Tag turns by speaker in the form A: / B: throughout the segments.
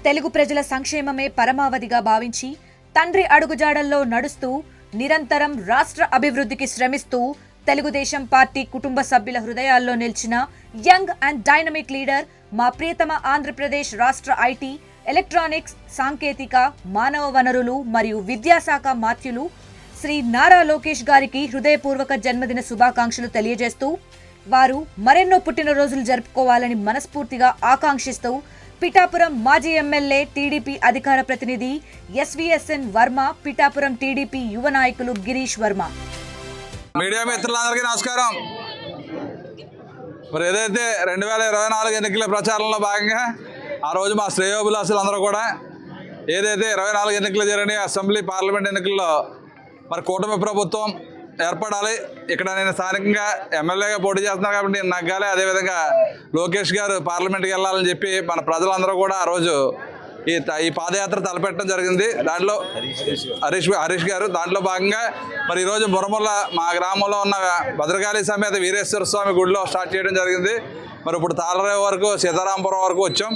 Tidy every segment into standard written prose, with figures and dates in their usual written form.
A: తెలుగు ప్రజల సంక్షేమమే పరమావధిగా భావించి తండ్రి అడుగుజాడల్లో నడుస్తూ నిరంతరం రాష్ట్ర అభివృద్ధికి శ్రమిస్తూ తెలుగుదేశం పార్టీ కుటుంబ సభ్యుల హృదయాల్లో నిలిచిన యంగ్ అండ్ డైనమిక్ లీడర్ మా ప్రియతమ ఆంధ్రప్రదేశ్ రాష్ట్ర ఐటీ, ఎలక్ట్రానిక్స్, సాంకేతిక, మానవ వనరులు మరియు విద్యాశాఖ మాత్యులు శ్రీ నారా లోకేష్ గారికి హృదయపూర్వక జన్మదిన శుభాకాంక్షలు తెలియజేస్తూ వారు మరెన్నో పుట్టినరోజులు జరుపుకోవాలని మనస్ఫూర్తిగా ఆకాంక్షిస్తూ పిఠాపురం మాజీ ఎమ్మెల్యే టీడీపీ అధికార ప్రతినిధి ఎస్వీఎస్ఎన్ వర్మ, పిఠాపురం టీడీపీ యువ నాయకులు గిరీష్ వర్మ.
B: మీడియా మిత్రులందరికీ నమస్కారం. మరి ఏదైతే 2024 ఎన్నికల ప్రచారంలో భాగంగా ఆ రోజు మా శ్రేయోభిలాసులు అందరూ కూడా ఏదైతే 24 ఎన్నికలు జరిగినాయి, అసెంబ్లీ పార్లమెంట్ ఎన్నికల్లో మరి కూటమి ప్రభుత్వం ఏర్పడాలి, ఇక్కడ నేను స్థానికంగా ఎమ్మెల్యేగా పోటీ చేస్తున్నాను కాబట్టి నేను నగ్గాలి, అదేవిధంగా లోకేష్ గారు పార్లమెంట్కి వెళ్ళాలని చెప్పి మన ప్రజలందరూ కూడా ఆ రోజు ఈ పాదయాత్ర తలపెట్టడం జరిగింది. దాంట్లో హరీష్ గారు దాంట్లో భాగంగా మరి ఈరోజు బుర్రముల మా గ్రామంలో ఉన్న భద్రకాళి సమేత వీరేశ్వర స్వామి గుడిలో స్టార్ట్ చేయడం జరిగింది. మరి ఇప్పుడు తాళరేవు వరకు, సీతారాంపురం వరకు వచ్చాం.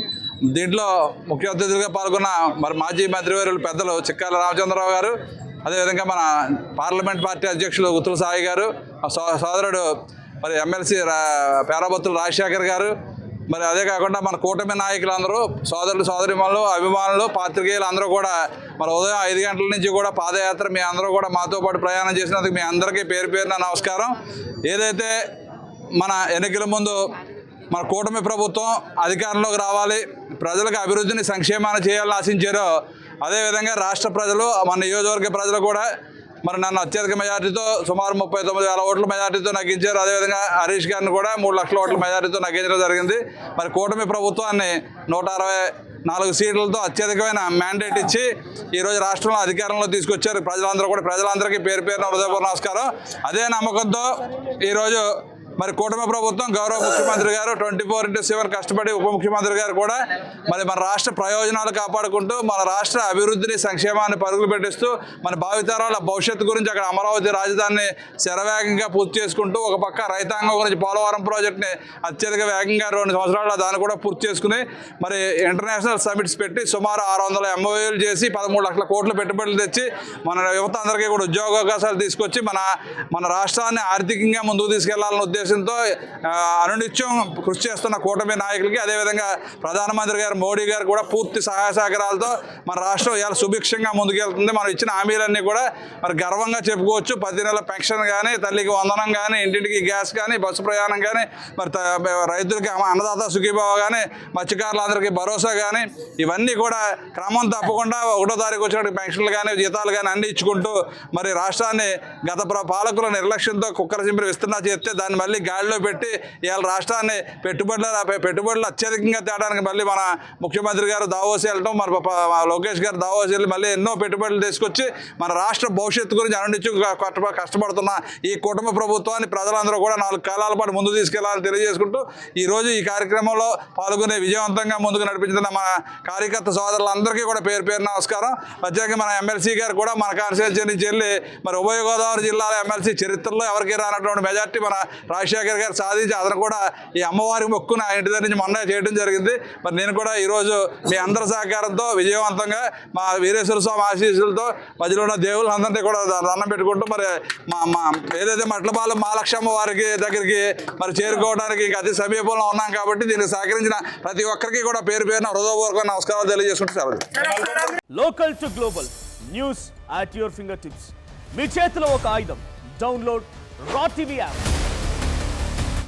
B: దీంట్లో ముఖ్య అతిథులుగా పాల్గొన్న మరి మాజీ మంత్రివర్యులు పెద్దలు చిక్కాల రామచంద్రరావు గారు, అదేవిధంగా మన పార్లమెంట్ పార్టీ అధ్యక్షులు ఉత్తుల సాయి గారు, సోదరుడు మరి ఎమ్మెల్సీ పేరాబత్తుల రాజశేఖర్ గారు, మరి అదే కాకుండా మన కూటమి నాయకులందరూ, సోదరులు సోదరిమణులు, అభిమానులు, పాత్రికేయులు అందరూ కూడా మరి ఉదయం 5 గంటల నుంచి కూడా పాదయాత్ర మీ అందరూ కూడా మాతో పాటు ప్రయాణం చేసినందుకు మీ అందరికీ పేరు పేరున నమస్కారం. ఏదైతే మన ఎన్నికల ముందు మన కూటమి ప్రభుత్వం అధికారంలోకి రావాలి, ప్రజలకు అభివృద్ధిని, సంక్షేమాన్ని చేయాలని ఆశించారో అదేవిధంగా రాష్ట్ర ప్రజలు, మన నియోజకవర్గ ప్రజలు కూడా మరి నన్ను అత్యధిక మెజార్టీతో సుమారు 39,000 ఓట్ల మెజార్టీతో నగ్గించారు. అదేవిధంగా హరీష్ గారిని కూడా 3 లక్షల ఓట్ల మెజార్టీతో నగ్గించడం జరిగింది. మరి కూటమి ప్రభుత్వాన్ని 164 సీట్లతో అత్యధికమైన మ్యాండేట్ ఇచ్చి ఈరోజు రాష్ట్రంలో అధికారంలో తీసుకొచ్చారు ప్రజలందరికీ పేరు పేరున హృదయపూర్వక నమస్కారం. అదే నమ్మకంతో ఈరోజు మరి కూటమి ప్రభుత్వం, గౌరవ ముఖ్యమంత్రి గారు 24/7 కష్టపడి ఉప ముఖ్యమంత్రి గారు కూడా మరి మన రాష్ట్ర ప్రయోజనాలు కాపాడుకుంటూ మన రాష్ట్ర అభివృద్ధిని, సంక్షేమాన్ని పరుగులు పెట్టిస్తూ మన భావితరాల భవిష్యత్తు గురించి అక్కడ అమరావతి రాజధానిని శరవేగంగా పూర్తి చేసుకుంటూ ఒక పక్క రైతాంగం గురించి పోలవరం ప్రాజెక్టుని అత్యధిక వేగంగా 2 సంవత్సరాల్లో దాన్ని కూడా పూర్తి చేసుకుని మరి ఇంటర్నేషనల్ సమిట్స్ పెట్టి సుమారు 600 MOUలు చేసి 13 లక్షల కోట్ల పెట్టుబడులు తెచ్చి మన యువత అందరికీ కూడా ఉద్యోగావకాశాలు తీసుకొచ్చి మన రాష్ట్రాన్ని ఆర్థికంగా ముందుకు తీసుకెళ్లాలన్న ఉద్దేశంతో అనునిత్యం కృషి చేస్తున్న కూటమి నాయకులకి, అదేవిధంగా ప్రధానమంత్రి గారు మోడీ గారు కూడా పూర్తి సహాయ సహకారాలతో మన రాష్ట్రం ఇలా సుభిక్షంగా ముందుకెళ్తుంది. మనం ఇచ్చిన హామీలన్నీ కూడా మరి గర్వంగా చెప్పుకోవచ్చు. 10 నెలల పెన్షన్ కానీ, తల్లికి వందనం కానీ, ఇంటింటికి గ్యాస్ కానీ, బస్సు ప్రయాణం కానీ, మరి రైతులకి అన్నదాత సుఖీభావ కానీ, మత్స్యకారులందరికీ భరోసా కానీ, ఇవన్నీ కూడా క్రమం తప్పకుండా 1వ తారీఖు వచ్చినప్పుడు పెన్షన్లు కానీ, జీతాలు కానీ అన్ని ఇచ్చుకుంటూ మరి రాష్ట్రాన్ని గత పాలకుల నిర్లక్ష్యంతో కుక్కర చింపిరి విస్తరణ చేస్తే దాన్ని మళ్ళీ గాడిలో పెట్టి ఇవాళ రాష్ట్రాన్ని పెట్టుబడులు అత్యధికంగా తేడానికి మళ్ళీ మన ముఖ్యమంత్రి గారు దావోస్ వెళ్ళటం, మన లోకేష్ గారు దావోస్ వెళ్ళి మళ్ళీ ఎన్నో పెట్టుబడులు తీసుకొచ్చి మన రాష్ట్ర భవిష్యత్తు గురించి అనునిత్యం కష్టపడుతున్న ఈ కుటుంబ ప్రభుత్వాన్ని ప్రజలందరూ కూడా 4 కాలాల పాటు ముందు తీసుకెళ్లాలని తెలియజేసుకుంటూ ఈరోజు ఈ కార్యక్రమంలో పాల్గొనే విజయవంతంగా ముందుకు నడిపించిన మన కార్యకర్త సోదరులందరికీ కూడా పేరు పేరు నమస్కారం. ప్రత్యేకంగా మన ఎమ్మెల్సీ గారు కూడా మన కాన్స్టిట్యూన్సీ నుంచి వెళ్ళి మరి ఉభయ గోదావరి జిల్లాల ఎమ్మెల్సీ చరిత్రలో ఎవరికి రానటువంటి మెజార్టీ మన రాజశేఖర్ గారు సాధించి అతను కూడా ఈ అమ్మవారి మొక్కును ఆ ఇంటి దగ్గర నుంచి మొన్న చేయడం జరిగింది. మరి నేను కూడా ఈరోజు మీ అందరి సహకారంతో విజయవంతంగా మా వీరేశ్వర స్వామి ఆశీస్సులతో మధ్యలో ఉన్న దేవుళ్ళందరినీ కూడా దండం పెట్టుకుంటూ మరి మా ఏదైతే మట్లపాలెం మహాలక్ష్మ వారికి దగ్గరికి మరి చేరుకోవడానికి ఇంకా అతి సమీపంలో ఉన్నాం కాబట్టి దీనికి సహకరించిన ప్రతి ఒక్కరికి కూడా పేరు పేరున హృదయపూర్వక నమస్కారాలు తెలియజేసుకుంటూ
C: local to global news at your fingertips. మీ చేతిలో ఒక ఆయుధం. డౌన్లోడ్ రా TV app.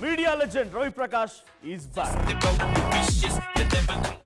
C: Media legend Ravi Prakash is back.